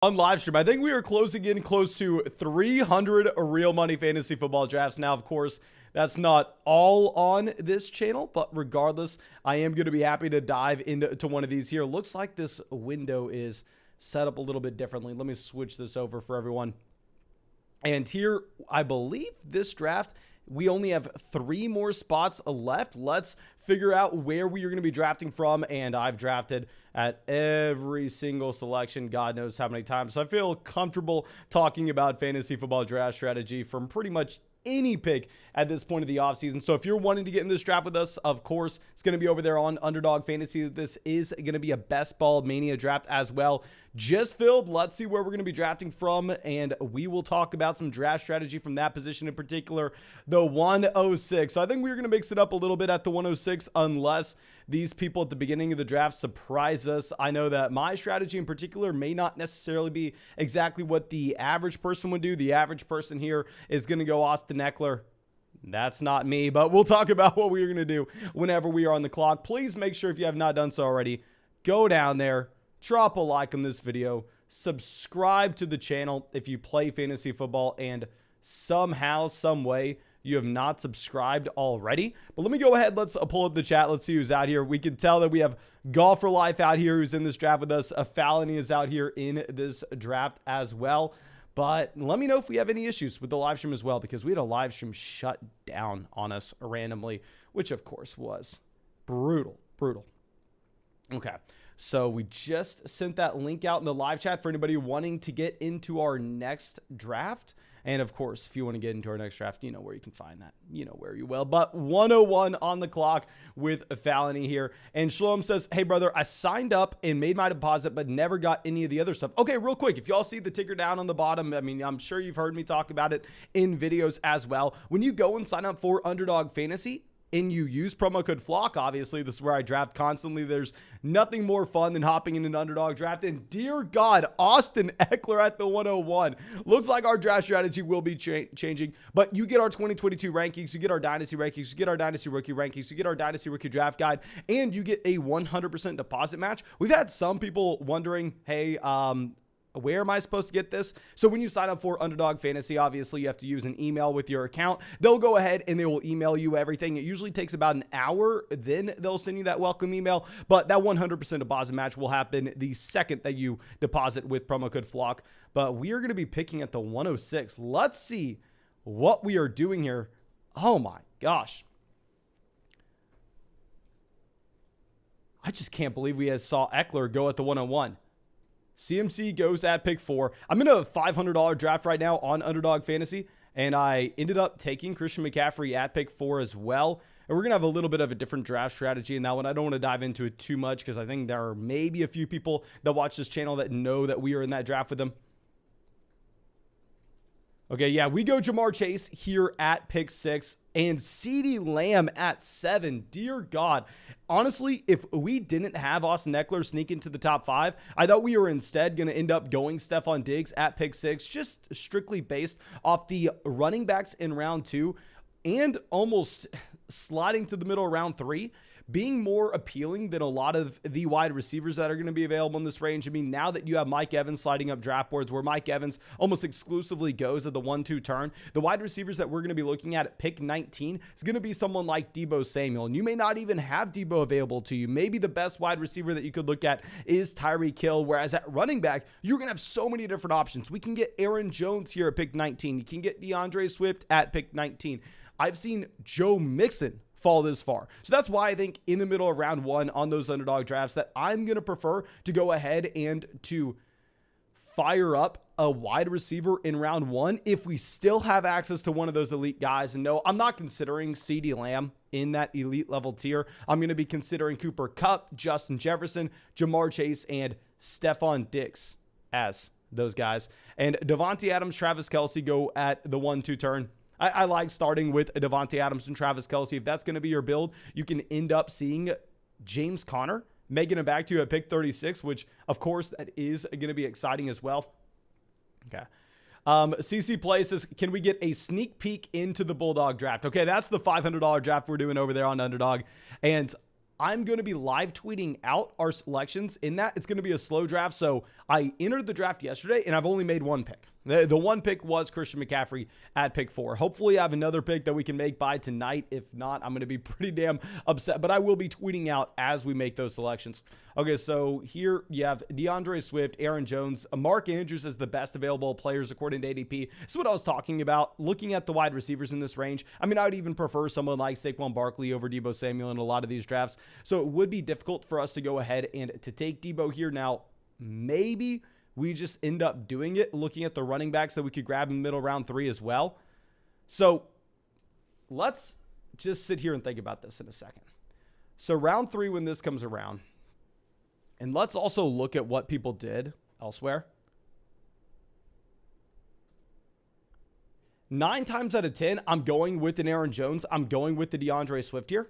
On live stream, I think we are closing in close to 300 real money fantasy football drafts. Now, of course, that's not all on this channel, but regardless, I am going to be happy to dive into one of these here. Looks like this window is set up a little bit differently. Let me switch this over for everyone. And here, I believe this draft, we only have 3 more spots left. Let's figure out where we are going to be drafting from. And I've drafted at every single selection, God knows how many times. So I feel comfortable talking about fantasy football draft strategy from pretty much any pick at this point of the offseason. So if you're wanting to get in this draft with us, of course, it's going to be over there on Underdog Fantasy. This is going to be a best ball mania draft as well. Just filled. Let's see where we're going to be drafting from, and we will talk about some draft strategy from that position in particular, the 106. So I think we're going to mix it up a little bit at the 106 unless these people at the beginning of the draft surprise us. I know that my strategy in particular may not necessarily be exactly what the average person would do. The average person here is going to go Austin Eckler. That's not me, but we'll talk about what we're going to do whenever we are on the clock. Please make sure, if you have not done so already, go down there, drop a like on this video, subscribe to the channel if you play fantasy football and somehow, some way, you have not subscribed already. But let me go ahead. Let's pull up the chat. Let's see who's out here. We can tell that we have Golf for Life out here who's in this draft with us. Falony is out here in this draft as well. But let me know if we have any issues with the live stream as well, because we had a live stream shut down on us randomly, which of course was brutal. Okay. So we just sent that link out in the live chat for anybody wanting to get into our next draft. And of course, if you want to get into our next draft, you know where you can find that. You know where you will. But 101 on the clock with a Falony here. And Shalom says, hey, brother, I signed up and made my deposit, but never got any of the other stuff. Okay, real quick, if y'all see the ticker down on the bottom, I mean, I'm sure you've heard me talk about it in videos as well. When you go and sign up for Underdog Fantasy, and you use promo code FLOCK, obviously, this is where I draft constantly. There's nothing more fun than hopping in an underdog draft. And dear God, Austin Eckler at the 101. Looks like our draft strategy will be changing, but you get our 2022 rankings, you get our dynasty rankings, you get our dynasty rookie rankings, you get our dynasty rookie draft guide, and you get a 100% deposit match. We've had some people wondering, hey, where am I supposed to get this? So when you sign up for Underdog Fantasy, obviously you have to use an email with your account. They'll go ahead and they will email you everything. It usually takes about an hour. Then they'll send you that welcome email. But that 100% deposit match will happen the second that you deposit with promo code FLOCK. But we are going to be picking at the 106. Let's see what we are doing here. Oh my gosh. I just can't believe we saw Eckler go at the 101. CMC goes at pick 4. I'm in a $500 draft right now on Underdog Fantasy, and I ended up taking Christian McCaffrey at pick 4 as well. And we're going to have a little bit of a different draft strategy in that one. I don't want to dive into it too much because I think there are maybe a few people that watch this channel that know that we are in that draft with them. Okay, yeah, we go Jamar Chase here at pick 6 and CeeDee Lamb at 7. Dear God. Honestly, if we didn't have Austin Eckler sneak into the top 5, I thought we were instead going to end up going Stephon Diggs at pick 6, just strictly based off the running backs in round 2 and almost sliding to the middle of round 3. Being more appealing than a lot of the wide receivers that are going to be available in this range. I mean, now that you have Mike Evans sliding up draft boards where Mike Evans almost exclusively goes at the 1-2 turn, the wide receivers that we're going to be looking at pick 19 is going to be someone like Deebo Samuel. And you may not even have Deebo available to you. Maybe the best wide receiver that you could look at is Tyreek Hill, whereas at running back, you're going to have so many different options. We can get Aaron Jones here at pick 19. You can get DeAndre Swift at pick 19. I've seen Joe Mixon fall this far. So that's why I think in the middle of round 1 on those underdog drafts that I'm going to prefer to go ahead and to fire up a wide receiver in round 1 if we still have access to one of those elite guys. And no, I'm not considering CeeDee Lamb in that elite level tier. I'm going to be considering Cooper Kupp, Justin Jefferson, Jamar Chase, and Stephon Diggs as those guys. And Devontae Adams, Travis Kelce go at the 1-2 turn. I like starting with Devontae Adams and Travis Kelce. If that's going to be your build, you can end up seeing James Conner making it back to you at pick 36, which, of course, that is going to be exciting as well. Okay. CC Play says, can we get a sneak peek into the Bulldog draft? Okay, that's the $500 draft we're doing over there on Underdog. And I'm going to be live tweeting out our selections in that. It's going to be a slow draft. So I entered the draft yesterday and I've only made one pick. The one pick was Christian McCaffrey at pick 4. Hopefully I have another pick that we can make by tonight. If not, I'm going to be pretty damn upset, but I will be tweeting out as we make those selections. Okay, so here you have DeAndre Swift, Aaron Jones, Mark Andrews as the best available players according to ADP. This is what I was talking about, looking at the wide receivers in this range. I mean, I would even prefer someone like Saquon Barkley over Deebo Samuel in a lot of these drafts. So it would be difficult for us to go ahead and to take Deebo here. Now, maybe we just end up doing it, looking at the running backs that we could grab in middle round 3 as well. So let's just sit here and think about this in a second. So round 3, when this comes around, and let's also look at what people did elsewhere. 9 times out of 10, I'm going with an Aaron Jones. I'm going with the DeAndre Swift here.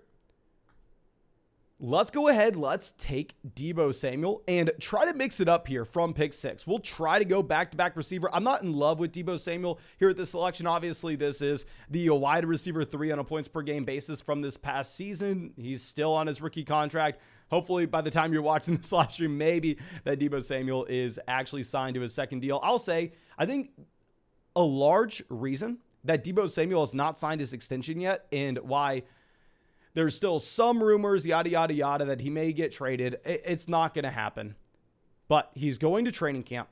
Let's go ahead. Let's take Deebo Samuel and try to mix it up here from pick 6. We'll try to go back-to-back receiver. I'm not in love with Deebo Samuel here at this selection. Obviously, this is the wide receiver 3 on a points per game basis from this past season. He's still on his rookie contract. Hopefully, by the time you're watching this live stream, maybe that Deebo Samuel is actually signed to his second deal. I'll say, I think a large reason that Deebo Samuel has not signed his extension yet and why there's still some rumors, yada, yada, yada, that he may get traded. It's not going to happen. But he's going to training camp.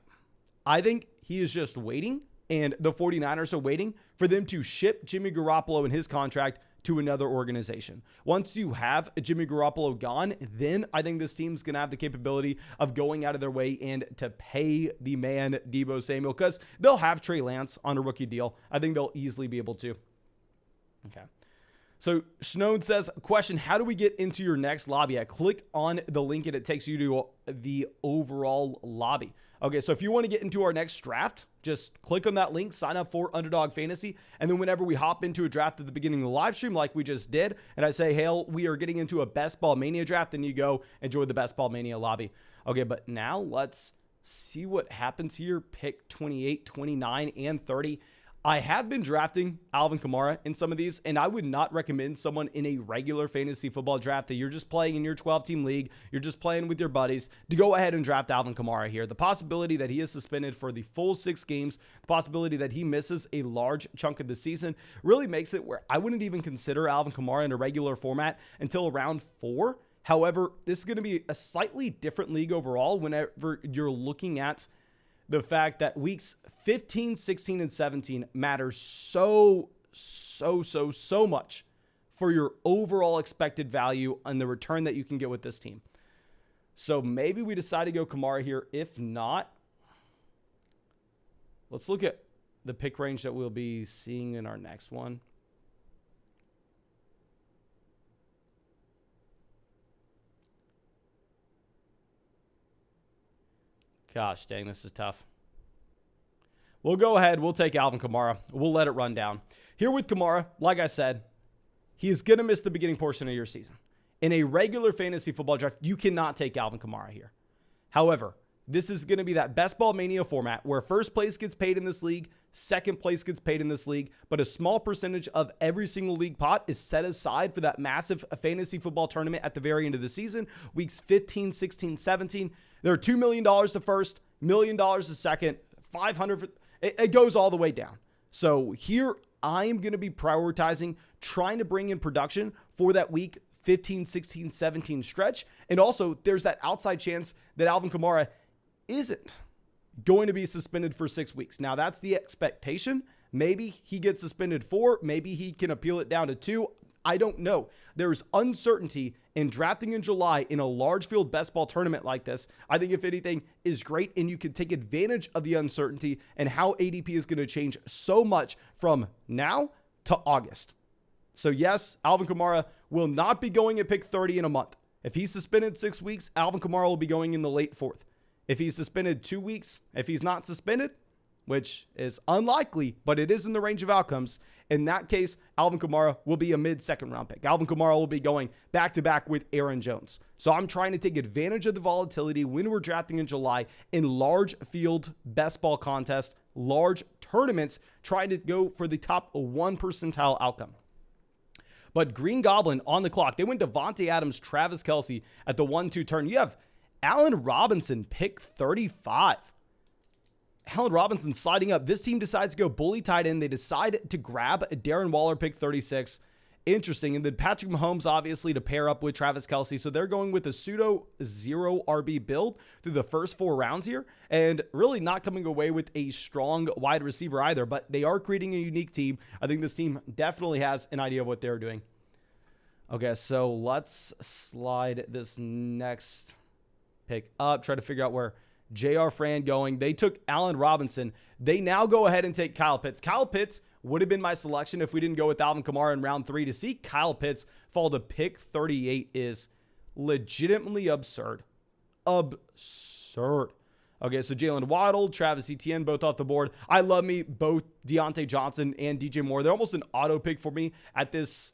I think he is just waiting, and the 49ers are waiting for them to ship Jimmy Garoppolo and his contract to another organization. Once you have Jimmy Garoppolo gone, then I think this team's going to have the capability of going out of their way and to pay the man Deebo Samuel, because they'll have Trey Lance on a rookie deal. I think they'll easily be able to. Okay. So Snowden says, question, how do we get into your next lobby? I click on the link and it takes you to the overall lobby. Okay, so if you want to get into our next draft, just click on that link, sign up for Underdog Fantasy, and then whenever we hop into a draft at the beginning of the live stream like we just did, and I say, hey, we are getting into a Best Ball Mania draft, then you go enjoy the Best Ball Mania lobby. Okay, but now let's see what happens here. Pick 28, 29, and 30. I have been drafting Alvin Kamara in some of these, and I would not recommend someone in a regular fantasy football draft that you're just playing in your 12-team league, you're just playing with your buddies, to go ahead and draft Alvin Kamara here. The possibility that he is suspended for the full 6 games, the possibility that he misses a large chunk of the season really makes it where I wouldn't even consider Alvin Kamara in a regular format until round 4. However, this is going to be a slightly different league overall whenever you're looking at the fact that weeks 15, 16, and 17 matter so much for your overall expected value and the return that you can get with this team. So maybe we decide to go Kamara here. If not, let's look at the pick range that we'll be seeing in our next one. Gosh, dang, this is tough. We'll go ahead. We'll take Alvin Kamara. We'll let it run down. Here with Kamara, like I said, he is going to miss the beginning portion of your season. In a regular fantasy football draft, you cannot take Alvin Kamara here. However, this is going to be that Best Ball Mania format where first place gets paid in this league, second place gets paid in this league, but a small percentage of every single league pot is set aside for that massive fantasy football tournament at the very end of the season. Weeks 15, 16, 17. There are $2 million to first, $1 million to second, 500 for, it goes all the way down. So here I am going to be prioritizing trying to bring in production for that week 15, 16, 17 stretch. And also there's that outside chance that Alvin Kamara isn't going to be suspended for 6 weeks. Now that's the expectation. Maybe he gets suspended 4, maybe he can appeal it down to 2. I don't know. There's uncertainty in drafting in July in a large field best ball tournament like this. I think if anything is great, and you can take advantage of the uncertainty and how ADP is going to change so much from now to August. So yes, Alvin Kamara will not be going at pick 30 in a month. If he's suspended 6 weeks, Alvin Kamara will be going in the late 4th. If he's suspended 2 weeks, if he's not suspended, which is unlikely, but it is in the range of outcomes, in that case, Alvin Kamara will be a mid-second round pick. Alvin Kamara will be going back-to-back with Aaron Jones. So I'm trying to take advantage of the volatility when we're drafting in July in large field best ball contests, large tournaments, trying to go for the top 1 percentile outcome. But Green Goblin on the clock. They went Devontae Adams, Travis Kelce at the 1-2 turn. You have Allen Robinson, pick 35. Allen Robinson sliding up. This team decides to go bully tight end. They decide to grab Darren Waller, pick 36. Interesting. And then Patrick Mahomes, obviously, to pair up with Travis Kelce. So they're going with a pseudo 0 RB build through the first 4 rounds here. And really not coming away with a strong wide receiver either. But they are creating a unique team. I think this team definitely has an idea of what they're doing. Okay, so let's slide this next pick up. Try to figure out where J.R. Fran going. They took Allen Robinson. They now go ahead and take Kyle Pitts. Kyle Pitts would have been my selection if we didn't go with Alvin Kamara in round 3. To see Kyle Pitts fall to pick 38 is legitimately absurd. Absurd. Okay, so Jalen Waddle, Travis Etienne, both off the board. I love me both Deontay Johnson and DJ Moore. They're almost an auto pick for me at this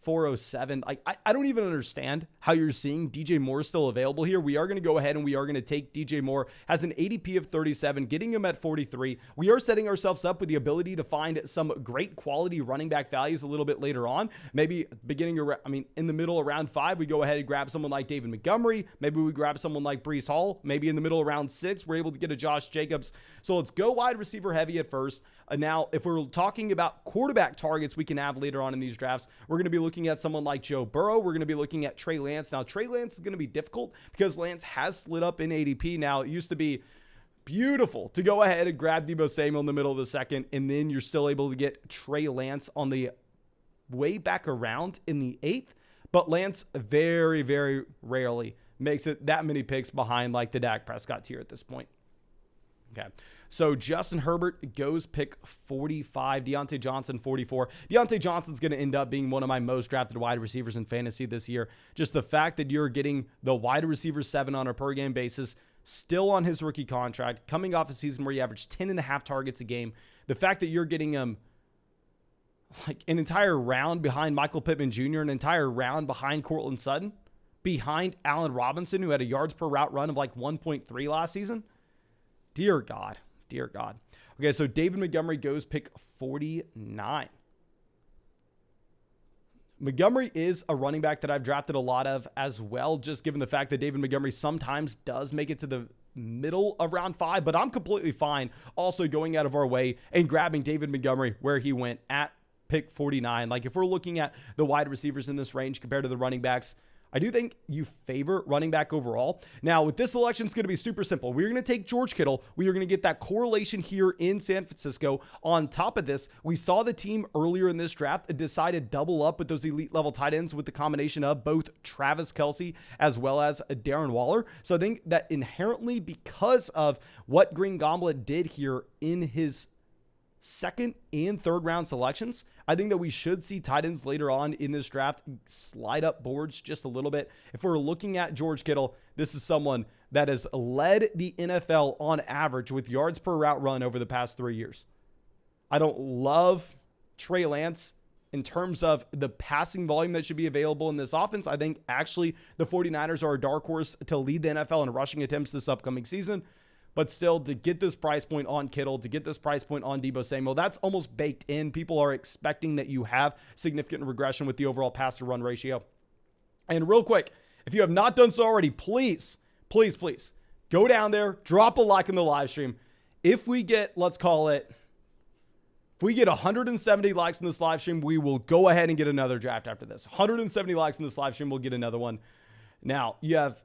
407. I don't even understand how you're seeing DJ Moore still available here. We are going to go ahead and we are going to take DJ Moore. Has an ADP of 37, getting him at 43. We are setting ourselves up with the ability to find some great quality running back values a little bit later on. Maybe in the middle of round 5, we go ahead and grab someone like David Montgomery. Maybe we grab someone like Breece Hall. Maybe in the middle of round 6, we're able to get a Josh Jacobs. So let's go wide receiver heavy at first. Now, if we're talking about quarterback targets we can have later on in these drafts, we're going to be looking at someone like Joe Burrow. We're going to be looking at Trey Lance. Now, Trey Lance is going to be difficult because Lance has slid up in ADP. Now, it used to be beautiful to go ahead and grab Deebo Samuel in the middle of the second, and then you're still able to get Trey Lance on the way back around in the 8th. But Lance very, very rarely makes it that many picks behind like the Dak Prescott tier at this point. Okay. So Justin Herbert goes pick 45. Deontay Johnson, 44. Deontay Johnson's going to end up being one of my most drafted wide receivers in fantasy this year. Just the fact that you're getting the wide receiver 7 on a per game basis, still on his rookie contract, coming off a season where he averaged 10.5 targets a game. The fact that you're getting him like an entire round behind Michael Pittman Jr., an entire round behind Courtland Sutton, behind Allen Robinson, who had a yards per route run of like 1.3 last season. Dear God. Dear God. Okay, so David Montgomery goes pick 49. Montgomery is a running back that I've drafted a lot of as well, just given the fact that David Montgomery sometimes does make it to the middle of round 5, but I'm completely fine also going out of our way and grabbing David Montgomery where he went at pick 49. Like if we're looking at the wide receivers in this range compared to the running backs, I do think you favor running back overall. Now, with this selection, it's going to be super simple. We're going to take George Kittle. We are going to get that correlation here in San Francisco. On top of this, we saw the team earlier in this draft decide to double up with those elite level tight ends with the combination of both Travis Kelce as well as Darren Waller. So I think that inherently, because of what Green Goblin did here in his second and third round selections, I think that we should see tight ends later on in this draft slide up boards just a little bit. If we're looking at George Kittle, this is someone that has led the NFL on average with yards per route run over the past 3 years. I don't love Trey Lance in terms of the passing volume that should be available in this offense. I think actually the 49ers are a dark horse to lead the NFL in rushing attempts this upcoming season. But still, to get this price point on Kittle, to get this price point on Deebo Samuel, that's almost baked in. People are expecting that you have significant regression with the overall pass-to-run ratio. And real quick, if you have not done so already, please, please, please, go down there, drop a like in the live stream. If we get, let's call it, if we get 170 likes in this live stream, we will go ahead and get another draft after this. 170 likes in this live stream, we'll get another one. Now, you have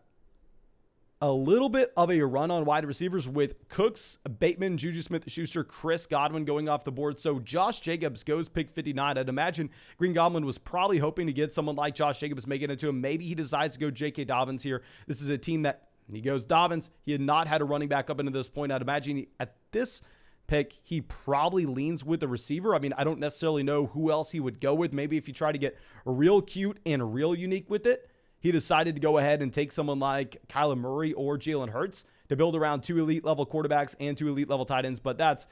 a little bit of a run on wide receivers with Cooks, Bateman, Juju Smith-Schuster, Chris Godwin going off the board. So Josh Jacobs goes pick 59. I'd imagine Green Goblin was probably hoping to get someone like Josh Jacobs making it to him. Maybe he decides to go J.K. Dobbins here. This is a team that he goes Dobbins. He had not had a running back up into this point. I'd imagine at this pick, he probably leans with the receiver. I mean, I don't necessarily know who else he would go with. Maybe if you try to get real cute and real unique with it, he decided to go ahead and take someone like Kyler Murray or Jalen Hurts to build around 2 elite level quarterbacks and 2 elite level tight ends. But that's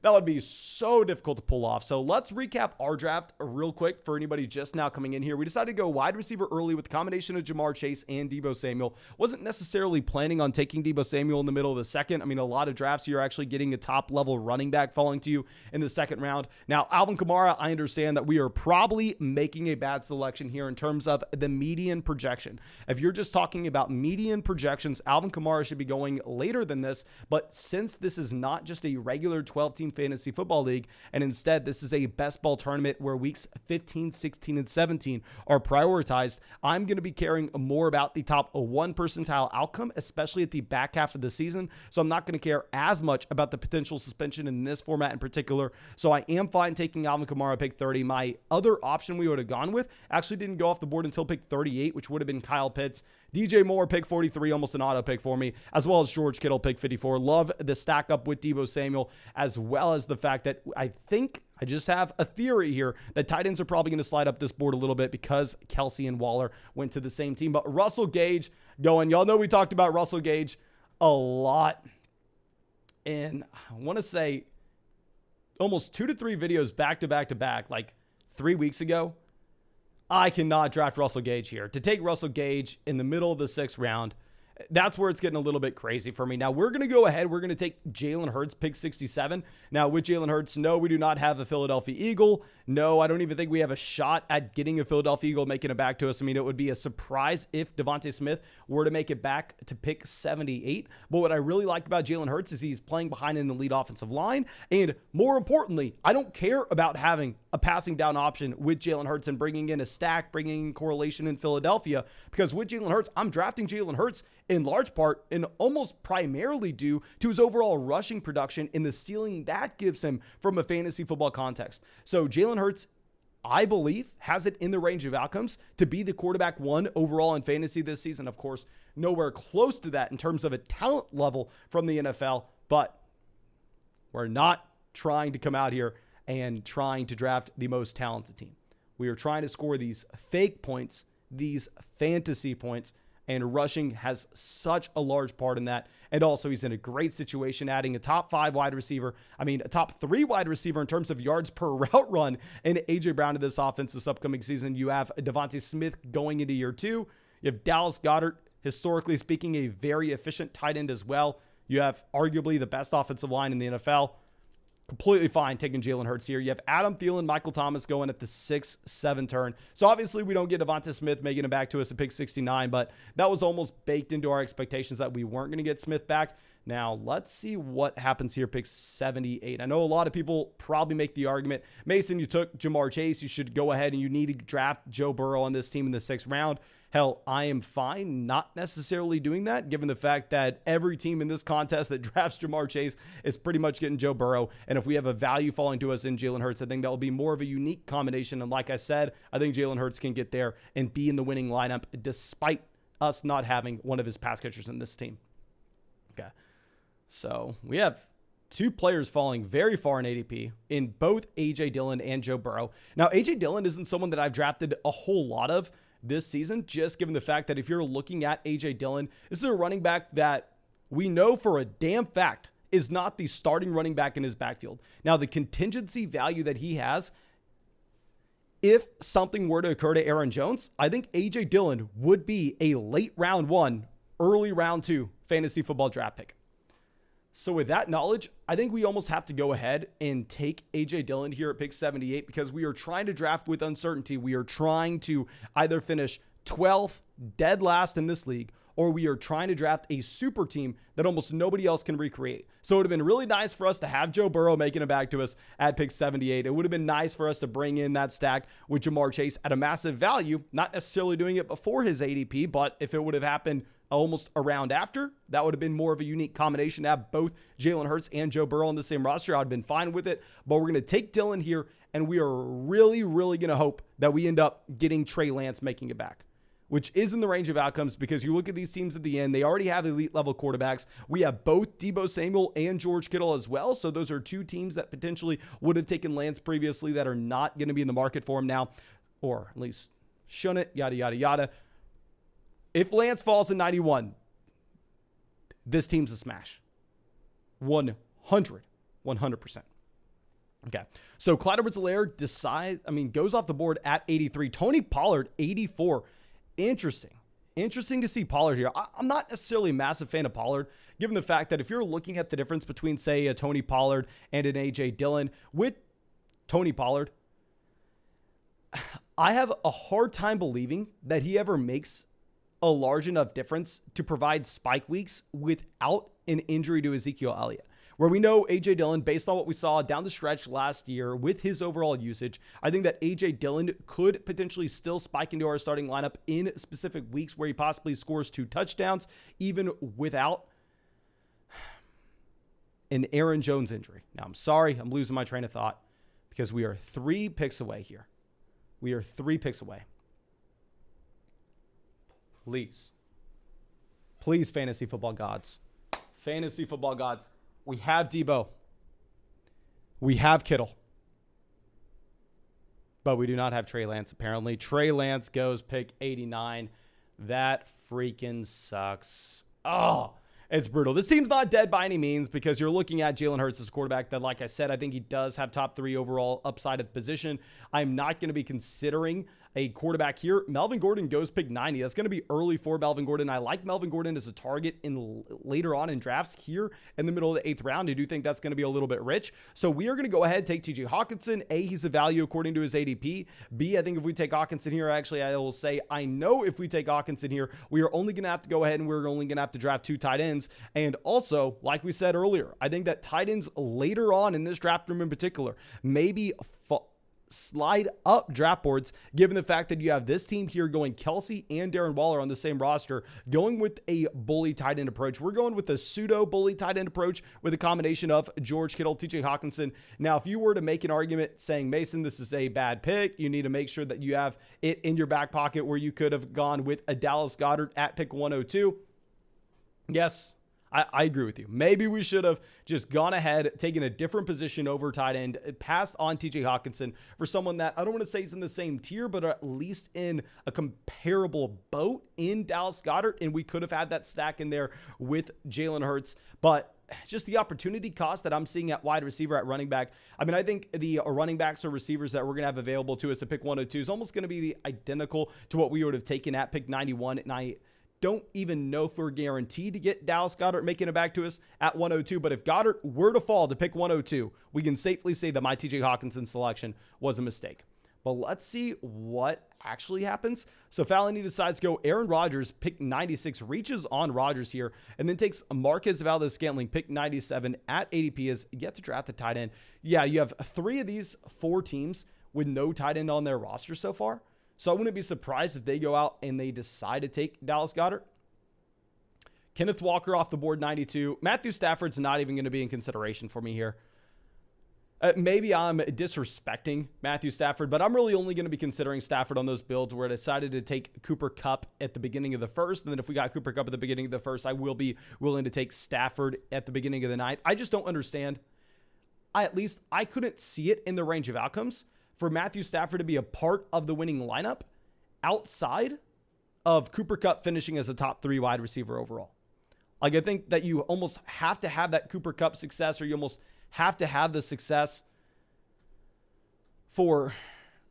That would be so difficult to pull off. So let's recap our draft real quick for anybody just now coming in here. We decided to go wide receiver early with the combination of Jamar Chase and Deebo Samuel. Wasn't necessarily planning on taking Deebo Samuel in the middle of the second. I mean, a lot of drafts, you're actually getting a top level running back falling to you in the second round. Now, Alvin Kamara, I understand that we are probably making a bad selection here in terms of the median projection. If you're just talking about median projections, Alvin Kamara should be going later than this. But since this is not just a regular 12-team fantasy football league, and instead this is a best ball tournament where weeks 15, 16, and 17 are prioritized, I'm going to be caring more about the top 1 percentile outcome, especially at the back half of the season. So I'm not going to care as much about the potential suspension in this format in particular. So I am fine taking Alvin Kamara pick 30. My other option we would have gone with actually didn't go off the board until pick 38, which would have been Kyle Pitts. DJ Moore pick 43, almost an auto pick for me, as well as George Kittle pick 54. Love the stack up with Deebo Samuel, as well as the fact that I think I just have a theory here that tight ends are probably going to slide up this board a little bit because Kelsey and Waller went to the same team. But Russell Gage going, y'all know we talked about Russell Gage a lot. And I want to say almost 2 to 3 videos back to back to back, like 3 weeks ago. I cannot draft Russell Gage here. To take Russell Gage in the middle of the 6th round, that's where it's getting a little bit crazy for me. Now, we're going to go ahead. We're going to take Jalen Hurts, pick 67. Now, with Jalen Hurts, no, we do not have a Philadelphia Eagle. No, I don't even think we have a shot at getting a Philadelphia Eagle making it back to us. I mean, it would be a surprise if Devontae Smith were to make it back to pick 78. But what I really like about Jalen Hurts is he's playing behind an elite offensive line. And more importantly, I don't care about having a passing down option with Jalen Hurts and bringing in a stack, bringing in correlation in Philadelphia, because with Jalen Hurts, I'm drafting Jalen Hurts in large part and almost primarily due to his overall rushing production and the ceiling that gives him from a fantasy football context. So Jalen Hurts, I believe, has it in the range of outcomes to be the quarterback 1 overall in fantasy this season. Of course, nowhere close to that in terms of a talent level from the NFL, but we're not trying to come out here and trying to draft the most talented team. We are trying to score these fake points, these fantasy points, and rushing has such a large part in that. And also, he's in a great situation, adding a top 5 wide receiver. I mean, a top 3 wide receiver in terms of yards per route run, and A.J. Brown to this offense this upcoming season. You have Devontae Smith going into year 2. You have Dallas Goedert, historically speaking, a very efficient tight end as well. You have arguably the best offensive line in the NFL. Completely fine taking Jalen Hurts here. You have Adam Thielen, Michael Thomas going at the 6-7 turn. So obviously we don't get Devonta Smith making it back to us at pick 69, but that was almost baked into our expectations that we weren't going to get Smith back. Now let's see what happens here, pick 78. I know a lot of people probably make the argument, Mason, you took Jamar Chase. You should go ahead and you need to draft Joe Burrow on this team in the 6th round. Hell, I am fine not necessarily doing that, given the fact that every team in this contest that drafts Jamar Chase is pretty much getting Joe Burrow. And if we have a value falling to us in Jalen Hurts, I think that will be more of a unique combination. And like I said, I think Jalen Hurts can get there and be in the winning lineup despite us not having one of his pass catchers in this team. Okay, so we have 2 players falling very far in ADP in both A.J. Dillon and Joe Burrow. Now, A.J. Dillon isn't someone that I've drafted a whole lot of this season, just given the fact that if you're looking at A.J. Dillon, this is a running back that we know for a damn fact is not the starting running back in his backfield. Now, the contingency value that he has, if something were to occur to Aaron Jones, I think A.J. Dillon would be a late round 1, early round 2 fantasy football draft pick. So with that knowledge, I think we almost have to go ahead and take A.J. Dillon here at pick 78 because we are trying to draft with uncertainty. We are trying to either finish 12th, dead last in this league, or we are trying to draft a super team that almost nobody else can recreate. So it would have been really nice for us to have Joe Burrow making it back to us at pick 78. It would have been nice for us to bring in that stack with Jamar Chase at a massive value, not necessarily doing it before his ADP, but if it would have happened almost a round after, that would have been more of a unique combination to have both Jalen Hurts and Joe Burrow on the same roster. I'd been fine with it, but we're going to take Dillon here, and we are really, really going to hope that we end up getting Trey Lance making it back, which is in the range of outcomes because you look at these teams at the end, they already have elite level quarterbacks. We have both Deebo Samuel and George Kittle as well. So those are 2 teams that potentially would have taken Lance previously that are not going to be in the market for him now, or at least shouldn't, yada, yada, yada. If Lance falls in 91, this team's a smash. 100%. Okay. So Clyde Edwards-Helaire goes off the board at 83. Tony Pollard, 84. Interesting to see Pollard here. I'm not necessarily a massive fan of Pollard, given the fact that if you're looking at the difference between, say, a Tony Pollard and an A.J. Dillon, with Tony Pollard, I have a hard time believing that he ever makes a large enough difference to provide spike weeks without an injury to Ezekiel Elliott. Where we know A.J. Dillon, based on what we saw down the stretch last year with his overall usage, I think that A.J. Dillon could potentially still spike into our starting lineup in specific weeks where he possibly scores 2 touchdowns, even without an Aaron Jones injury. Now, I'm sorry, I'm losing my train of thought because we are 3 picks away here. We are 3 picks away. Please, fantasy football gods. Fantasy football gods. We have Debo. We have Kittle. But we do not have Trey Lance, apparently. Trey Lance goes pick 89. That freaking sucks. Oh, it's brutal. This team's not dead by any means because you're looking at Jalen Hurts as a quarterback that, like I said, I think he does have top 3 overall upside at the position. I'm not going to be considering a quarterback here. Melvin Gordon goes pick 90. That's going to be early for Melvin Gordon. I like Melvin Gordon as a target in later on in drafts here in the middle of the 8th round. I do think that's going to be a little bit rich. So we are going to go ahead and take TJ Hawkinson. A, he's a value according to his ADP. B, I think if we take Hawkinson here, actually, I will say, I know if we take Hawkinson here, we are only going to have to go ahead and we're only going to have to draft 2 tight ends. And also, like we said earlier, I think that tight ends later on in this draft room in particular, maybe slide up draft boards, given the fact that you have this team here going Kelsey and Darren Waller on the same roster, going with a bully tight end approach. We're going with a pseudo bully tight end approach with a combination of George Kittle, TJ Hawkinson. Now, if you were to make an argument saying, Mason, this is a bad pick, you need to make sure that you have it in your back pocket where you could have gone with a Dallas Goedert at pick 102. Yes, I agree with you. Maybe we should have just gone ahead, taken a different position over tight end, passed on TJ Hawkinson for someone that I don't want to say is in the same tier, but at least in a comparable boat in Dallas Goedert. And we could have had that stack in there with Jalen Hurts. But just the opportunity cost that I'm seeing at wide receiver, at running back. I mean, I think the running backs or receivers that we're going to have available to us at pick 102 is almost going to be identical to what we would have taken at pick 91. And I don't even know if we're guaranteed to get Dallas Goedert making it back to us at 102. But if Goddard were to fall to pick 102, we can safely say that my TJ Hawkinson selection was a mistake. But let's see what actually happens. So Falani decides to go Aaron Rodgers, pick 96, reaches on Rodgers here, and then takes Marquez Valdes-Scantling, pick 97 at ADP, is yet to draft a tight end. Yeah, you have 3 of these 4 teams with no tight end on their roster so far. So I wouldn't be surprised if they go out and they decide to take Dallas Goedert. Kenneth Walker off the board, 92. Matthew Stafford's not even going to be in consideration for me here. Maybe I'm disrespecting Matthew Stafford, but I'm really only going to be considering Stafford on those builds where I decided to take Cooper Kupp at the beginning of the first. And then if we got Cooper Kupp at the beginning of the first, I will be willing to take Stafford at the beginning of the 9th. I just don't understand. I couldn't see it in the range of outcomes for Matthew Stafford to be a part of the winning lineup outside of Cooper Kupp finishing as a top 3 wide receiver overall. Like, I think that you almost have to have that Cooper Kupp success, or you almost have to have the success for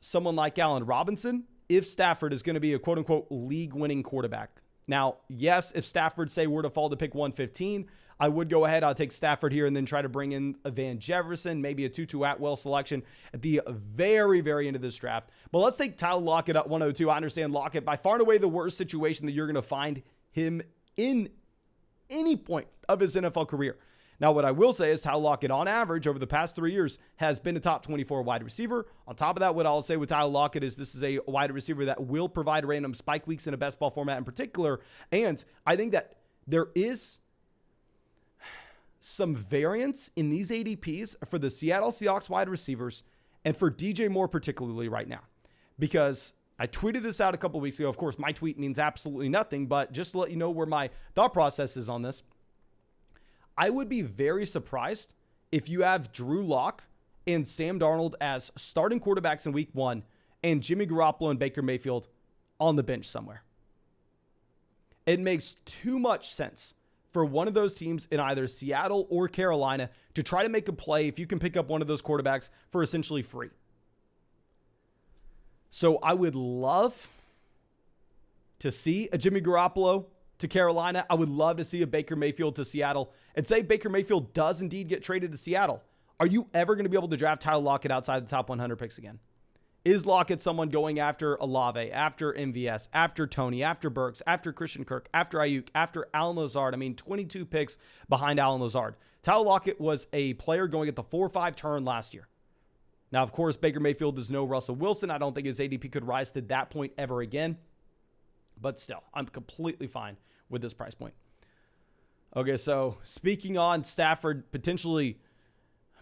someone like Allen Robinson if Stafford is going to be a quote-unquote league-winning quarterback. Now, yes, if Stafford, say, were to fall to pick 115, I would go ahead. I'll take Stafford here and then try to bring in a Van Jefferson, maybe a Tutu Atwell selection at the very, very end of this draft. But let's take Tyler Lockett at 102. I understand Lockett, by far and away the worst situation that you're going to find him in any point of his NFL career. Now, what I will say is Tyler Lockett, on average, over the past 3 years, has been a top 24 wide receiver. On top of that, what I'll say with Tyler Lockett is this is a wide receiver that will provide random spike weeks in a best ball format in particular. And I think that there is some variance in these ADPs for the Seattle Seahawks wide receivers and for DJ Moore particularly right now. Because I tweeted this out a couple weeks ago. Of course, my tweet means absolutely nothing, but just to let you know where my thought process is on this, I would be very surprised if you have Drew Lock and Sam Darnold as starting quarterbacks in week 1 and Jimmy Garoppolo and Baker Mayfield on the bench somewhere. It makes too much sense for one of those teams in either Seattle or Carolina to try to make a play if you can pick up one of those quarterbacks for essentially free. So I would love to see a Jimmy Garoppolo to Carolina. I would love to see a Baker Mayfield to Seattle. And say Baker Mayfield does indeed get traded to Seattle. Are you ever going to be able to draft Tyler Lockett outside the top 100 picks again? Is Lockett someone going after Olave, after MVS, after Tony, after Burks, after Christian Kirk, after Ayuk, after Allen Lazard? I mean, 22 picks behind Allen Lazard. Tyler Lockett was a player going at the 4-5 turn last year. Now, of course, Baker Mayfield is no Russell Wilson. I don't think his ADP could rise to that point ever again. But still, I'm completely fine with this price point. Okay, so speaking on Stafford potentially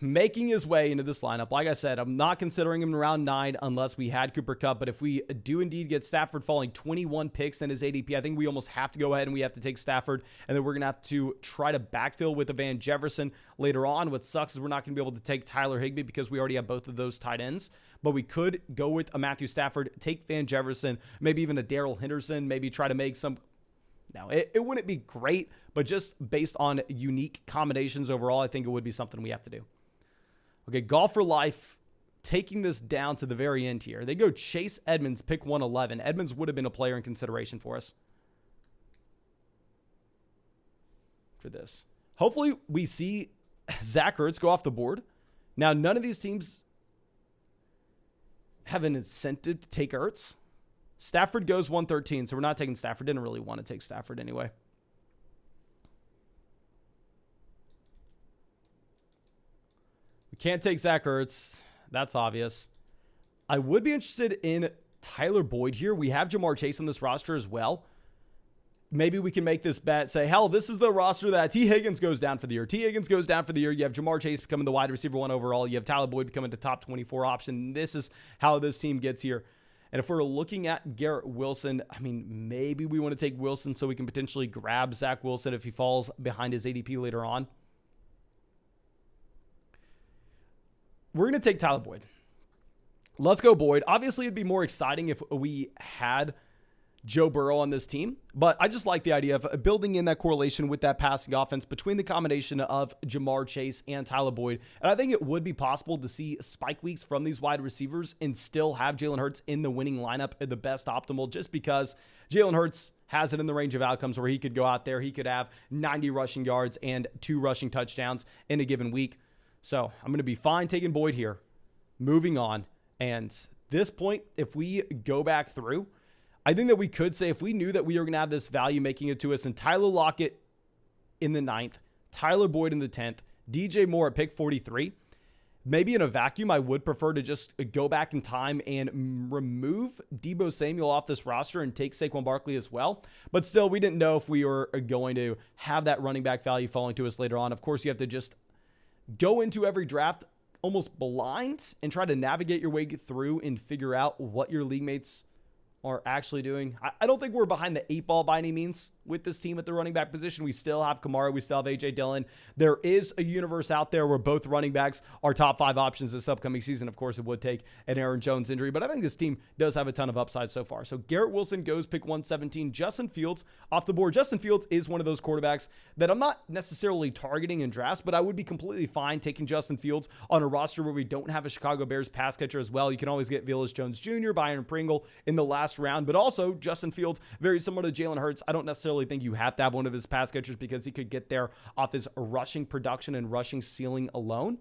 making his way into this lineup, like I said, I'm not considering him in round 9 unless we had Cooper Kupp. But if we do indeed get Stafford falling 21 picks in his ADP, I think we almost have to go ahead and we have to take Stafford. And then we're going to have to try to backfill with a Van Jefferson later on. What sucks is we're not going to be able to take Tyler Higbee because we already have both of those tight ends. But we could go with a Matthew Stafford, take Van Jefferson, maybe even a Darrell Henderson, maybe try to make some... Now, it wouldn't be great, but just based on unique combinations overall, I think it would be something we have to do. Okay, Golf for Life, taking this down to the very end here. They go Chase Edmonds, pick 111. Edmonds would have been a player in consideration for us for this. Hopefully, we see Zach Ertz go off the board. Now, none of these teams have an incentive to take Ertz. Stafford goes 113, so we're not taking Stafford. Didn't really want to take Stafford anyway. We can't take Zach Ertz. That's obvious. I would be interested in Tyler Boyd here. We have Jamar Chase on this roster as well. Maybe we can make this bet, say, hell, this is the roster that T. Higgins goes down for the year. T. Higgins goes down for the year. You have Jamar Chase becoming the wide receiver 1 overall. You have Tyler Boyd becoming the top 24 option. This is how this team gets here. And if we're looking at Garrett Wilson, I mean, maybe we want to take Wilson so we can potentially grab Zach Wilson if he falls behind his ADP later on. We're going to take Tyler Boyd. Let's go Boyd. Obviously, it'd be more exciting if we had Joe Burrow on this team, but I just like the idea of building in that correlation with that passing offense between the combination of Jamar Chase and Tyler Boyd. And I think it would be possible to see spike weeks from these wide receivers and still have Jalen Hurts in the winning lineup at the best optimal, just because Jalen Hurts has it in the range of outcomes where he could go out there, he could have 90 rushing yards and 2 rushing touchdowns in a given week. So I'm going to be fine taking Boyd here. Moving on. And this point, if we go back through, I think that we could say if we knew that we were going to have this value making it to us, and Tyler Lockett in the 9th, Tyler Boyd in the 10th, DJ Moore at pick 43, maybe in a vacuum, I would prefer to just go back in time and remove Deebo Samuel off this roster and take Saquon Barkley as well. But still, we didn't know if we were going to have that running back value falling to us later on. Of course, you have to just go into every draft almost blind and try to navigate your way through and figure out what your league mates are actually doing. I don't think we're behind the 8 ball by any means with this team at the running back position. We still have Kamara. We still have A.J. Dillon. There is a universe out there where both running backs are top 5 options this upcoming season. Of course, it would take an Aaron Jones injury, but I think this team does have a ton of upside so far. So Garrett Wilson goes pick 117. Justin Fields off the board. Justin Fields is one of those quarterbacks that I'm not necessarily targeting in drafts, but I would be completely fine taking Justin Fields on a roster where we don't have a Chicago Bears pass catcher as well. You can always get Velus Jones Jr., Byron Pringle in the last round, but also Justin Fields, very similar to Jalen Hurts. I don't necessarily think you have to have one of his pass catchers because he could get there off his rushing production and rushing ceiling alone.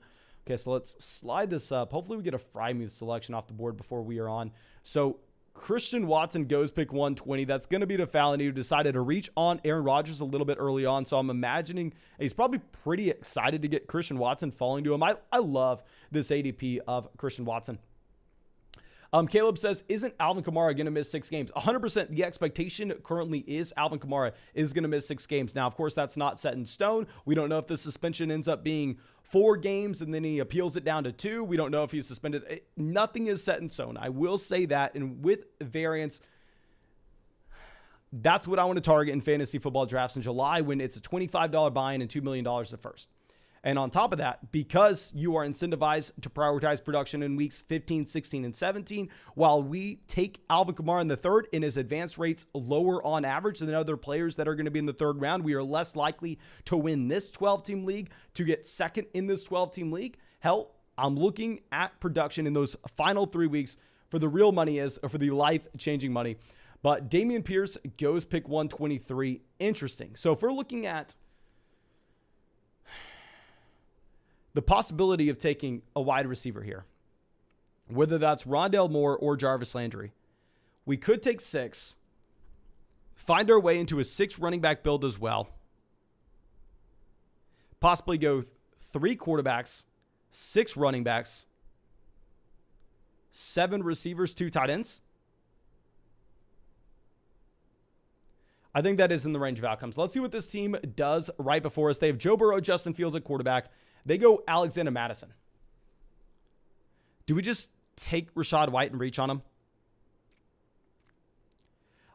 Okay, so let's slide this up. Hopefully we get a Freiermuth selection off the board before we are on. So Christian Watson goes pick 120. That's going to be to Fallon, who decided to reach on Aaron Rodgers a little bit early on. So I'm imagining he's probably pretty excited to get Christian Watson falling to him. I love this ADP of Christian Watson. Caleb says, isn't Alvin Kamara going to miss 6 games? 100%. The expectation currently is Alvin Kamara is going to miss 6 games. Now, of course, that's not set in stone. We don't know if the suspension ends up being 4 games and then he appeals it down to 2. We don't know if he's suspended. Nothing is set in stone. I will say that. And with variance, that's what I want to target in fantasy football drafts in July when it's a $25 buy-in and $2 million at first. And on top of that, because you are incentivized to prioritize production in weeks 15, 16, and 17, while we take Alvin Kamara in the third and his advance rates lower on average than other players that are going to be in the third round, we are less likely to win this 12-team league, to get second in this 12-team league. Hell, I'm looking at production in those final 3 weeks for the real money for the life-changing money. But Dameon Pierce goes pick 123. Interesting. So if we're looking at the possibility of taking a wide receiver here, whether that's Rondale Moore or Jarvis Landry, we could take 6, find our way into a 6 running back build as well, possibly go 3 quarterbacks, 6 running backs, 7 receivers, 2 tight ends. I think that is in the range of outcomes. Let's see what this team does right before us. They have Joe Burrow, Justin Fields at quarterback. They go Alexander Madison. Do we just take Rachaad White and reach on him?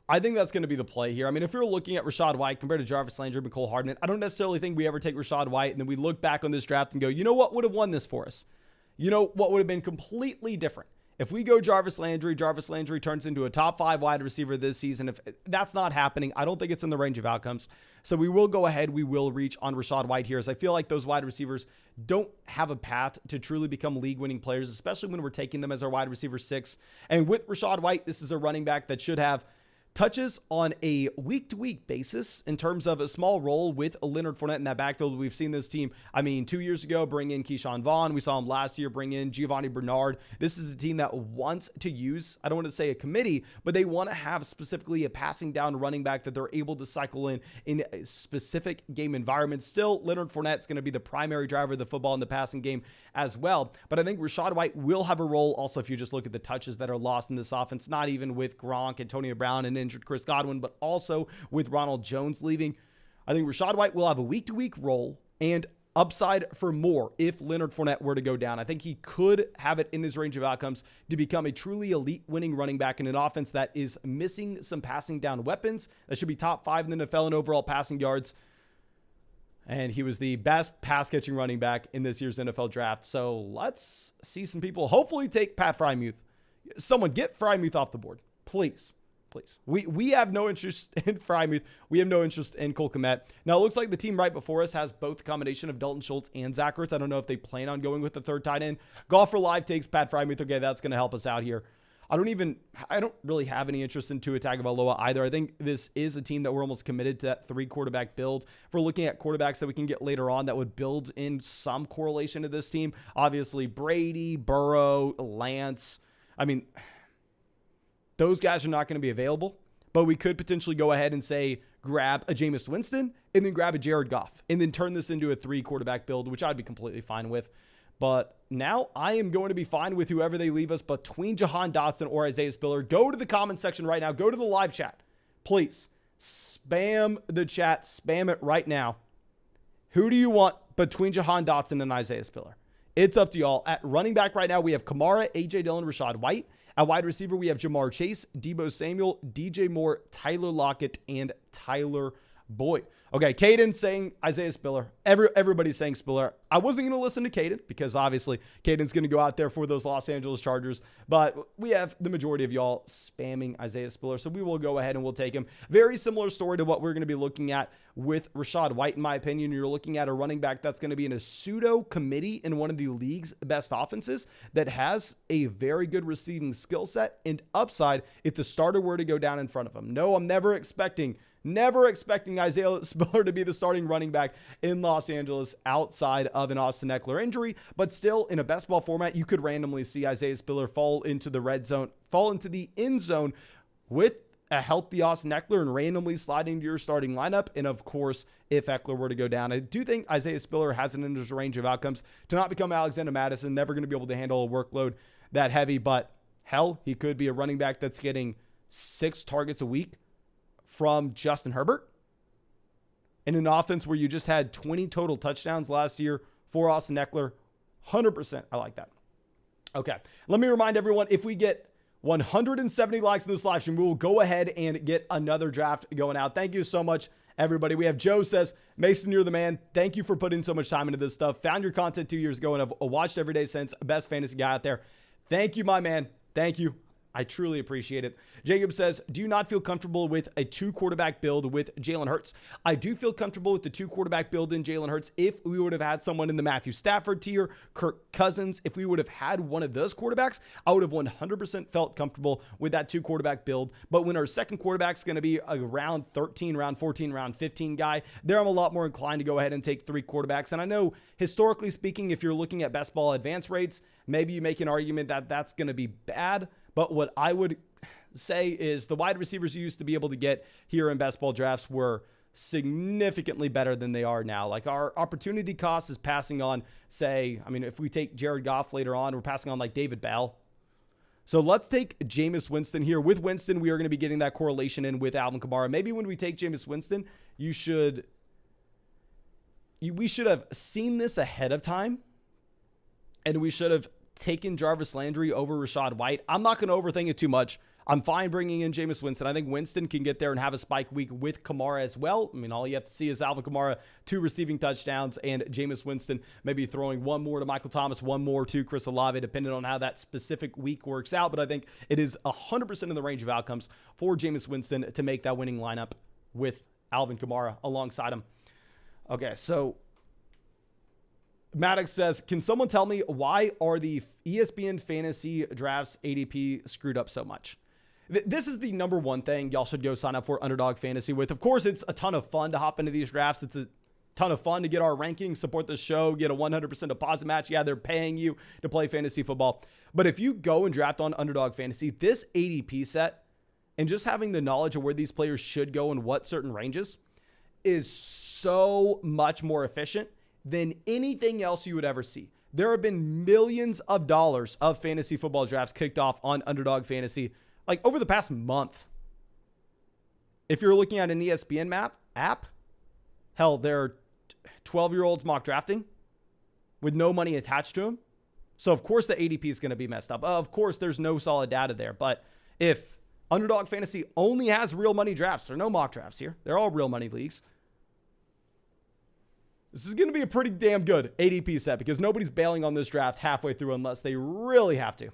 I think that's going to be the play here. I mean, if you're looking at Rachaad White compared to Jarvis Landry and Mecole Hardman, I don't necessarily think we ever take Rachaad White and then we look back on this draft and go, you know what would have won this for us? You know what would have been completely different? If we go Jarvis Landry turns into a top 5 wide receiver this season. If that's not happening, I don't think it's in the range of outcomes. So we will go ahead. We will reach on Rachaad White here, as I feel like those wide receivers don't have a path to truly become league-winning players, especially when we're taking them as our wide receiver 6. And with Rachaad White, this is a running back that should have touches on a week-to-week basis in terms of a small role with Leonard Fournette in that backfield. We've seen this team, 2 years ago, bring in Keyshawn Vaughn. We saw him last year bring in Giovanni Bernard. This is a team that wants to use, I don't want to say a committee, but they want to have specifically a passing down running back that they're able to cycle in specific game environments. Still, Leonard Fournette is going to be the primary driver of the football in the passing game as well. But I think Rachaad White will have a role. Also, if you just look at the touches that are lost in this offense, not even with Gronk, Antonio Brown, and injured Chris Godwin, but also with Ronald Jones leaving, I think Rachaad White will have a week-to-week role and upside for more if Leonard Fournette were to go down. I think he could have it in his range of outcomes to become a truly elite winning running back in an offense that is missing some passing down weapons. That should be top 5 in the NFL in overall passing yards. And he was the best pass-catching running back in this year's NFL draft. So let's see some people hopefully take Pat Freiermuth. Someone get Freiermuth off the board, please. Please. We have no interest in Freiermuth. We have no interest in Cole Kmet. Now, it looks like the team right before us has both the combination of Dalton Schultz and Zach Ertz. I don't know if they plan on going with the third tight end. Golfer Live takes Pat Freiermuth. Okay, that's going to help us out here. I don't really have any interest in Tua Tagovailoa either. I think this is a team that we're almost committed to that 3 quarterback build. If we're looking at quarterbacks that we can get later on that would build in some correlation to this team, obviously Brady, Burrow, Lance. Those guys are not going to be available, but we could potentially go ahead and say grab a Jameis Winston and then grab a Jared Goff and then turn this into a 3 quarterback build, which I'd be completely fine with. But now I am going to be fine with whoever they leave us between Jahan Dotson or Isaiah Spiller. Go to the comment section right now. Go to the live chat. Please spam the chat. Spam it right now. Who do you want between Jahan Dotson and Isaiah Spiller? It's up to y'all. At running back right now, we have Kamara, A.J. Dillon, Rachaad White. At wide receiver, we have Jamar Chase, Deebo Samuel, DJ Moore, Tyler Lockett, and Tyler Boyd. Okay, Caden saying Isaiah Spiller. Everybody's saying Spiller. I wasn't going to listen to Caden because obviously Caden's going to go out there for those Los Angeles Chargers. But we have the majority of y'all spamming Isaiah Spiller, so we will go ahead and we'll take him. Very similar story to what we're going to be looking at with Rachaad White, in my opinion. You're looking at a running back that's going to be in a pseudo committee in one of the league's best offenses that has a very good receiving skill set and upside if the starter were to go down in front of him. No, I'm never expecting Isaiah Spiller to be the starting running back in Los Angeles outside of an Austin Eckler injury, but still in a best ball format, you could randomly see Isaiah Spiller fall into the end zone with a healthy Austin Eckler and randomly sliding into your starting lineup. And of course, if Eckler were to go down, I do think Isaiah Spiller has it in his range of outcomes to not become Alexander Madison, never going to be able to handle a workload that heavy, but hell, he could be a running back that's getting 6 targets a week from Justin Herbert in an offense where you just had 20 total touchdowns last year for Austin Eckler. 100%. I like that. Okay. Let me remind everyone, if we get 170 likes in this live stream, we will go ahead and get another draft going out. Thank you so much, everybody. We have Joe says, Mason, you're the man. Thank you for putting so much time into this stuff. Found your content 2 years ago and I've watched every day since. Best fantasy guy out there. Thank you, my man. Thank you. I truly appreciate it. Jacob says, do you not feel comfortable with a 2-quarterback build with Jalen Hurts? I do feel comfortable with the 2-quarterback build in Jalen Hurts if we would have had someone in the Matthew Stafford tier, Kirk Cousins. If we would have had one of those quarterbacks, I would have 100% felt comfortable with that 2-quarterback build. But when our second quarterback is going to be a round 13, round 14, round 15 guy, there I'm a lot more inclined to go ahead and take 3 quarterbacks. And I know, historically speaking, if you're looking at best ball advance rates, maybe you make an argument that that's going to be bad. But what I would say is the wide receivers you used to be able to get here in best ball drafts were significantly better than they are now. Like our opportunity cost is passing on, say, I mean, if we take Jared Goff later on, we're passing on like David Bell. So let's take Jameis Winston here. With Winston, we are going to be getting that correlation in with Alvin Kamara. Maybe when we take Jameis Winston, we should have seen this ahead of time, and we should have taken Jarvis Landry over Rachaad White. I'm not going to overthink it too much. I'm fine bringing in Jameis Winston. I think Winston can get there and have a spike week with Kamara as well. I mean, all you have to see is Alvin Kamara, 2 receiving touchdowns, and Jameis Winston maybe throwing 1 more to Michael Thomas, 1 more to Chris Olave, depending on how that specific week works out. But I think it is 100% in the range of outcomes for Jameis Winston to make that winning lineup with Alvin Kamara alongside him. Okay, so Maddox says, can someone tell me why are the ESPN fantasy drafts ADP screwed up so much? This is the number one thing y'all should go sign up for Underdog Fantasy with. Of course, it's a ton of fun to hop into these drafts. It's a ton of fun to get our rankings, support the show, get a 100% deposit match. Yeah, they're paying you to play fantasy football. But if you go and draft on Underdog Fantasy, this ADP set and just having the knowledge of where these players should go and what certain ranges is so much more efficient than anything else you would ever see. There have been millions of dollars of fantasy football drafts kicked off on Underdog Fantasy, like over the past month. If you're looking at an ESPN app, hell, there are 12-year-olds mock drafting with no money attached to them. So of course the ADP is going to be messed up. Of course there's no solid data there. But if Underdog Fantasy only has real money drafts, there are no mock drafts here. They're all real money leagues. This is going to be a pretty damn good ADP set because nobody's bailing on this draft halfway through unless they really have to.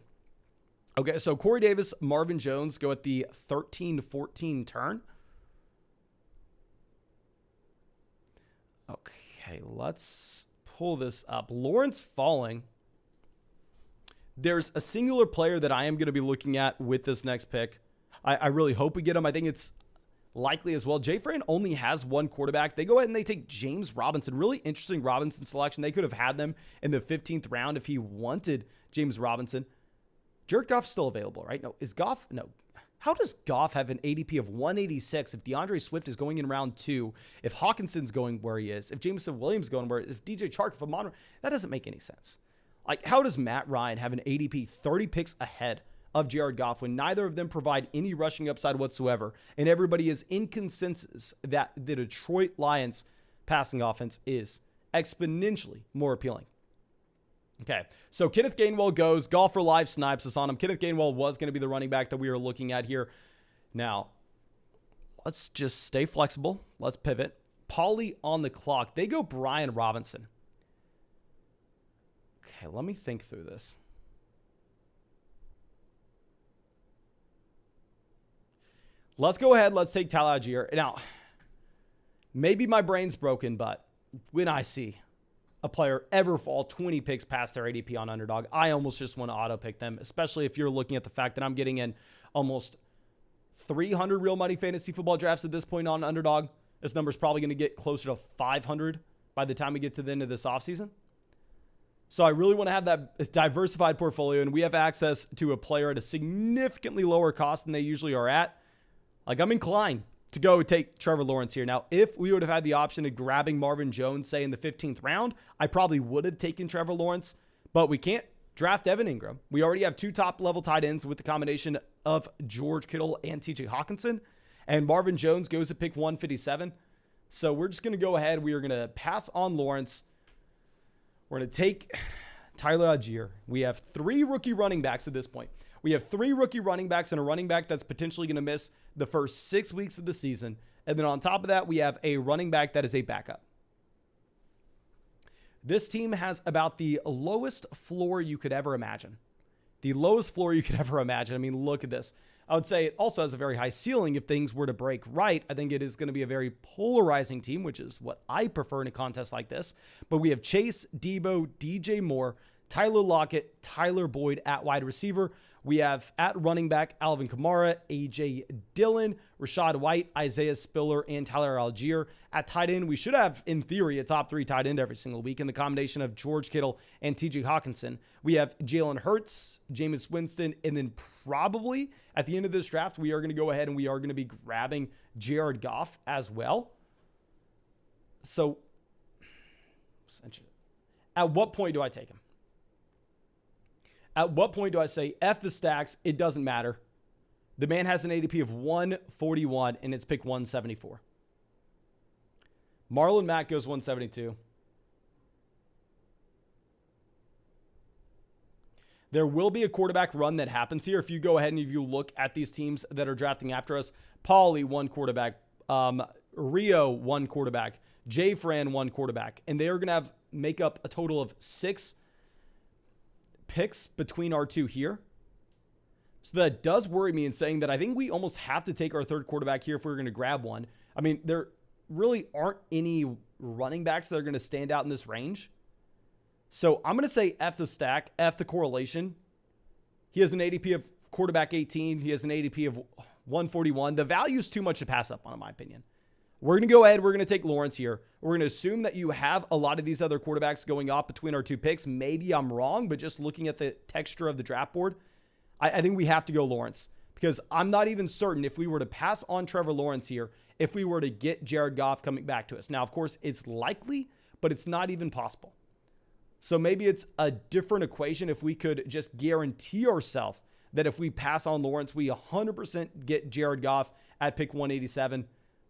Okay, so Corey Davis, Marvin Jones go at the 13-14 turn. Okay, let's pull this up. Lawrence falling. There's a singular player that I am going to be looking at with this next pick. I really hope we get him. I think it's likely as well. Jay Fran only has 1 quarterback. They go ahead and they take James Robinson. Really interesting Robinson selection. They could have had them in the 15th round if he wanted James Robinson. Jared Goff's still available, right? No, is Goff? No. How does Goff have an ADP of 186 if DeAndre Swift is going in round 2, if Hawkinson's going where he is, if Jameson Williams is going where, if DJ Chark, if Amon, that doesn't make any sense. Like, how does Matt Ryan have an ADP 30 picks ahead of Jared Goff when neither of them provide any rushing upside whatsoever, and everybody is in consensus that the Detroit Lions passing offense is exponentially more appealing? Okay, so Kenneth Gainwell goes. Golf for Life snipes us on him. Kenneth Gainwell was going to be the running back that we were looking at here. Now, let's just stay flexible. Let's pivot. Paulie on the clock. They go Brian Robinson. Okay, let me think through this. Let's go ahead. Let's take Tyler Algier. Now, maybe my brain's broken, but when I see a player ever fall 20 picks past their ADP on Underdog, I almost just want to auto pick them, especially if you're looking at the fact that I'm getting in almost 300 real money fantasy football drafts at this point on Underdog. This number is probably going to get closer to 500 by the time we get to the end of this offseason. So I really want to have that diversified portfolio, and we have access to a player at a significantly lower cost than they usually are at. Like, I'm inclined to go take Trevor Lawrence here. Now, if we would have had the option of grabbing Marvin Jones, say in the 15th round, I probably would have taken Trevor Lawrence, but we can't draft Evan Ingram. We already have 2 top-level tight ends with the combination of George Kittle and TJ Hawkinson, and Marvin Jones goes at pick 157. So we're just going to go ahead. We are going to pass on Lawrence. We're going to take Tyler Algier. We have 3 rookie running backs at this point. We have 3 rookie running backs and a running back that's potentially going to miss the first 6 weeks of the season. And then on top of that, we have a running back that is a backup. This team has about the lowest floor you could ever imagine. The lowest floor you could ever imagine. I mean, look at this. I would say it also has a very high ceiling if things were to break right. I think it is going to be a very polarizing team, which is what I prefer in a contest like this. But we have Chase, Debo, DJ Moore, Tyler Lockett, Tyler Boyd at wide receiver. We have at running back, Alvin Kamara, AJ Dillon, Rashad White, Isaiah Spiller, and Tyler Algier. At tight end, we should have, in theory, a top 3 tight end every single week in the combination of George Kittle and TJ Hawkinson. We have Jalen Hurts, Jameis Winston, and then probably at the end of this draft, we are going to go ahead and we are going to be grabbing Jared Goff as well. So, at what point do I take him? At what point do I say, F the stacks, it doesn't matter? The man has an ADP of 141, and it's pick 174. Marlon Mack goes 172. There will be a quarterback run that happens here. If you go ahead and if you look at these teams that are drafting after us, Pauly, 1 quarterback. Rio, 1 quarterback. Jay Fran, 1 quarterback. And they are going to make up a total of 6 picks between our 2 here. So that does worry me in saying that I think we almost have to take our 3rd quarterback here if we're going to grab one. I mean, there really aren't any running backs that are going to stand out in this range. So I'm going to say F the stack, F the correlation. He has an ADP of quarterback 18. He has an ADP of 141. The value is too much to pass up on, in my opinion. We're going to go ahead. We're going to take Lawrence here. We're going to assume that you have a lot of these other quarterbacks going off between our 2 picks. Maybe I'm wrong, but just looking at the texture of the draft board, I think we have to go Lawrence because I'm not even certain if we were to pass on Trevor Lawrence here, if we were to get Jared Goff coming back to us. Now, of course, it's likely, but it's not even possible. So maybe it's a different equation if we could just guarantee ourselves that if we pass on Lawrence, we 100% get Jared Goff at pick 187.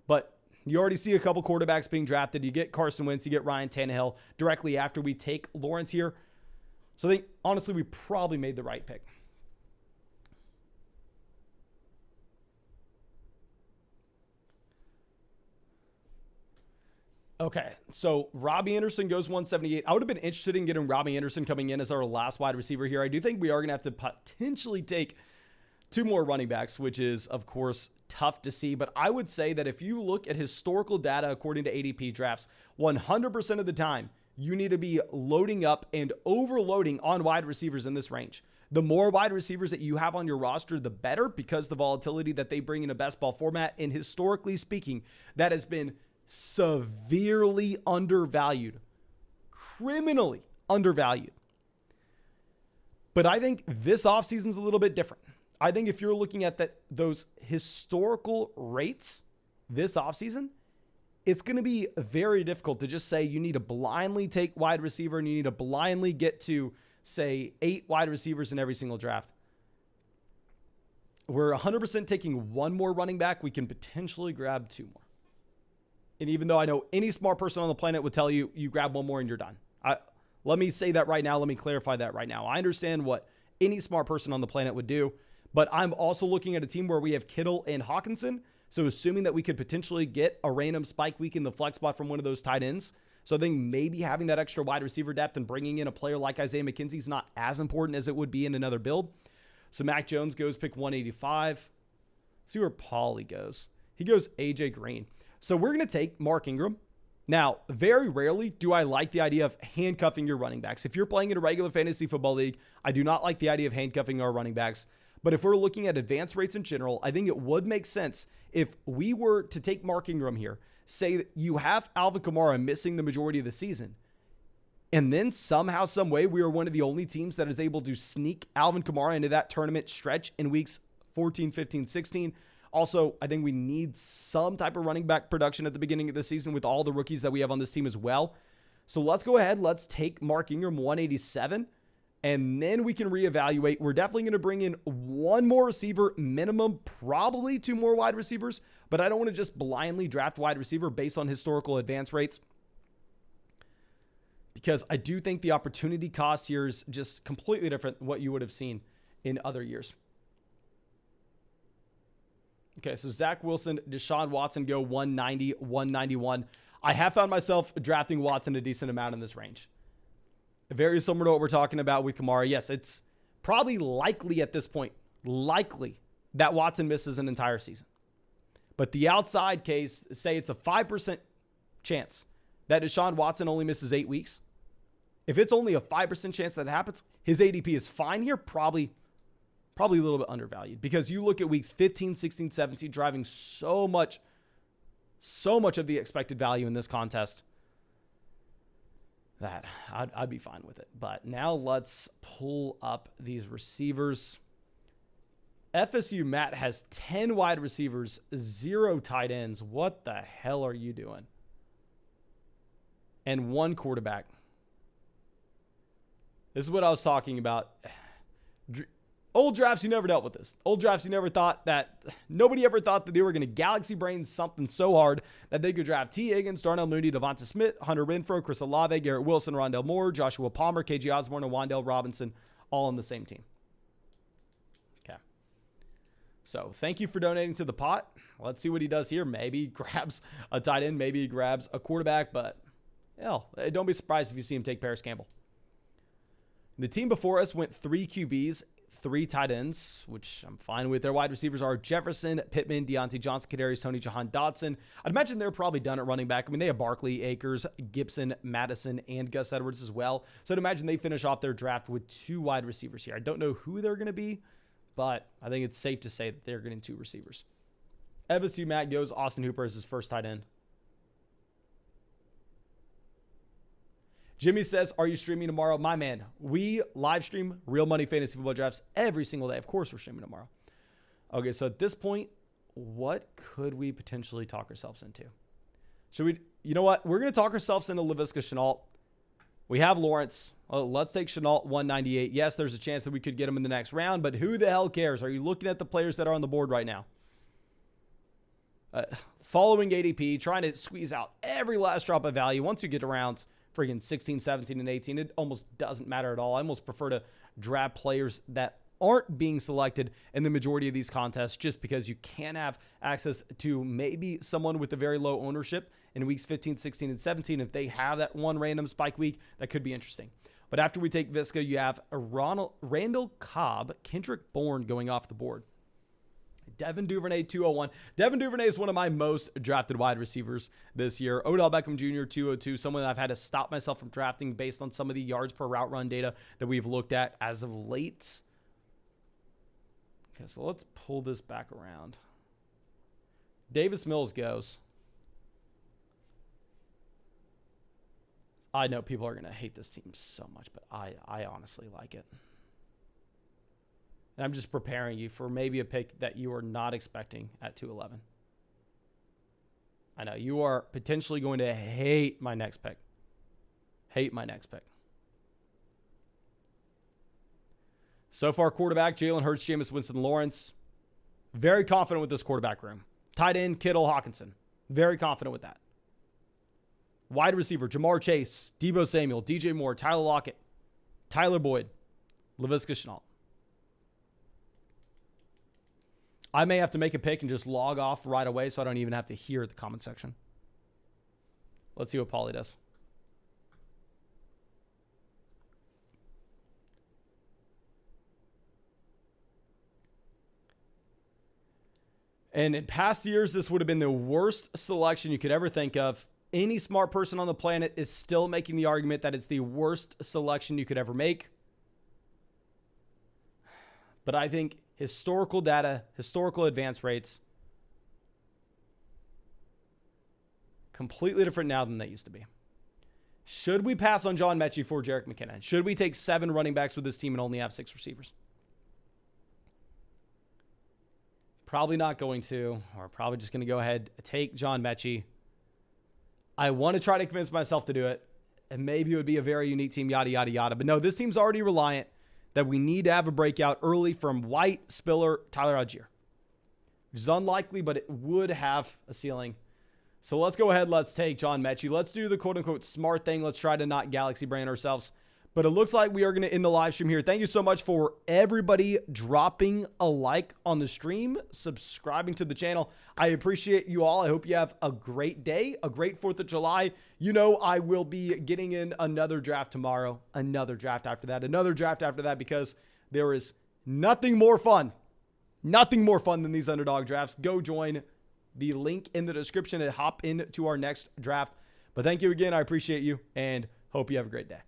But you already see a couple quarterbacks being drafted. You get Carson Wentz, you get Ryan Tannehill directly after we take Lawrence here. So I think, honestly, we probably made the right pick. Okay, so Robbie Anderson goes 178. I would have been interested in getting Robbie Anderson coming in as our last wide receiver here. I do think we are going to have to potentially take 2 more running backs, which is, of course, tough to see. But I would say that if you look at historical data according to ADP drafts, 100% of the time, you need to be loading up and overloading on wide receivers in this range. The more wide receivers that you have on your roster, the better, because the volatility that they bring in a best ball format. And historically speaking, that has been severely undervalued, criminally undervalued. But I think this offseason is a little bit different. I think if you're looking at those historical rates this offseason, it's going to be very difficult to just say you need to blindly take wide receiver and you need to blindly get to, say, 8 wide receivers in every single draft. We're 100% taking 1 more running back. We can potentially grab 2 more. And even though I know any smart person on the planet would tell you, you grab 1 more and you're done. Let me say that right now. Let me clarify that right now. I understand what any smart person on the planet would do, but I'm also looking at a team where we have Kittle and Hawkinson. So assuming that we could potentially get a random spike week in the flex spot from one of those tight ends. So I think maybe having that extra wide receiver depth and bringing in a player like Isaiah McKenzie is not as important as it would be in another build. So Mac Jones goes pick 185. Let's see where Pauly goes. He goes AJ Green. So we're going to take Mark Ingram. Now, very rarely do I like the idea of handcuffing your running backs. If you're playing in a regular fantasy football league, I do not like the idea of handcuffing our running backs. But if we're looking at advance rates in general, I think it would make sense if we were to take Mark Ingram here, say that you have Alvin Kamara missing the majority of the season, and then somehow, some way, we are one of the only teams that is able to sneak Alvin Kamara into that tournament stretch in weeks 14, 15, 16. Also, I think we need some type of running back production at the beginning of the season with all the rookies that we have on this team as well. So let's go ahead. Let's take Mark Ingram 187, and then we can reevaluate. We're definitely going to bring in 1 more receiver minimum, probably 2 more wide receivers, but I don't want to just blindly draft wide receiver based on historical advance rates because I do think the opportunity cost here is just completely different than what you would have seen in other years. Okay, so Zach Wilson, Deshaun Watson go 190, 191. I have found myself drafting Watson a decent amount in this range. Very similar to what we're talking about with Kamara. Yes, it's probably likely at this point, likely that Watson misses an entire season. But the outside case, say it's a 5% chance that Deshaun Watson only misses 8 weeks. If it's only a 5% chance that happens, his ADP is fine here, probably a little bit undervalued, because you look at weeks 15, 16, 17, driving so much of the expected value in this contest that I'd be fine with it. But now let's pull up these receivers. FSU Matt has 10 wide receivers, 0 tight ends. What the hell are you doing? And 1 quarterback. This is what I was talking about. Old drafts, you never dealt with this. Old drafts, nobody ever thought that they were going to galaxy brain something so hard that they could draft T. Higgins, Darnell Mooney, Devonta Smith, Hunter Renfrow, Chris Olave, Garrett Wilson, Rondell Moore, Joshua Palmer, KJ Osborne, and Wan'Dale Robinson all on the same team. Okay. So thank you for donating to the pot. Let's see what he does here. Maybe he grabs a tight end. Maybe he grabs a quarterback. But hell, don't be surprised if you see him take Paris Campbell. The team before us went 3 QBs, 3 tight ends, which I'm fine with. Their wide receivers are Jefferson, Pittman, Deontay Johnson, Kadarius Toney, Jahan Dotson. I'd imagine they're probably done at running back. I mean, they have Barkley, Akers, Gibson, Madison, and Gus Edwards as well. So I'd imagine they finish off their draft with 2 wide receivers here. I don't know who they're going to be, but I think it's safe to say that they're getting 2 receivers. FSU Matt goes Austin Hooper as his first tight end. Jimmy says, are you streaming tomorrow? My man, we live stream Real Money Fantasy Football Drafts every single day. Of course we're streaming tomorrow. Okay, so at this point, what could we potentially talk ourselves into? Should we, you know what? We're going to talk ourselves into Laviska Shenault. We have Lawrence. Well, let's take Shenault 198. Yes, there's a chance that we could get him in the next round, but who the hell cares? Are you looking at the players that are on the board right now? Following ADP, trying to squeeze out every last drop of value. Once you get around friggin' 16, 17, and 18, it almost doesn't matter at all. I almost prefer to draft players that aren't being selected in the majority of these contests just because you can have access to maybe someone with a very low ownership in weeks 15, 16, and 17. If they have that one random spike week, that could be interesting. But after we take Visca, you have a Randall Cobb, Kendrick Bourne going off the board. Devin Duvernay, 201. Devin Duvernay is one of my most drafted wide receivers this year. Odell Beckham Jr., 202. Someone that I've had to stop myself from drafting based on some of the yards per route run data that we've looked at as of late. Okay, so let's pull this back around. Davis Mills goes. I know people are going to hate this team so much, but I honestly like it. And I'm just preparing you for maybe a pick that you are not expecting at 211. I know you are potentially going to hate my next pick. Hate my next pick. So far, quarterback, Jalen Hurts, Jameis Winston, Lawrence. Very confident with this quarterback room. Tight end, Kittle, Hawkinson. Very confident with that. Wide receiver, Jamar Chase, Deebo Samuel, DJ Moore, Tyler Lockett, Tyler Boyd, Laviska Shenault. I may have to make a pick and just log off right away so I don't even have to hear the comment section. Let's see what Paulie does. And in past years, this would have been the worst selection you could ever think of. Any smart person on the planet is still making the argument that it's the worst selection you could ever make. But I think historical data, historical advance rates, completely different now than they used to be. Should we pass on John Mechie for Jerick McKinnon? Should we take 7 running backs with this team and only have 6 receivers? Probably not going to, or probably just going to go ahead and take John Mechie. I want to try to convince myself to do it, and maybe it would be a very unique team, yada, yada, yada. But no, this team's already reliant that we need to have a breakout early from White, Spiller, Tyler Algier. Which is unlikely, but it would have a ceiling. So let's go ahead. Let's take John Mechie. Let's do the quote-unquote smart thing. Let's try to not galaxy brain ourselves. But it looks like we are going to end the live stream here. Thank you so much for everybody dropping a like on the stream, subscribing to the channel. I appreciate you all. I hope you have a great day, a great 4th of July. You know, I will be getting in another draft tomorrow, another draft after that, another draft after that, because there is nothing more fun than these underdog drafts. Go join the link in the description and hop into our next draft. But thank you again. I appreciate you and hope you have a great day.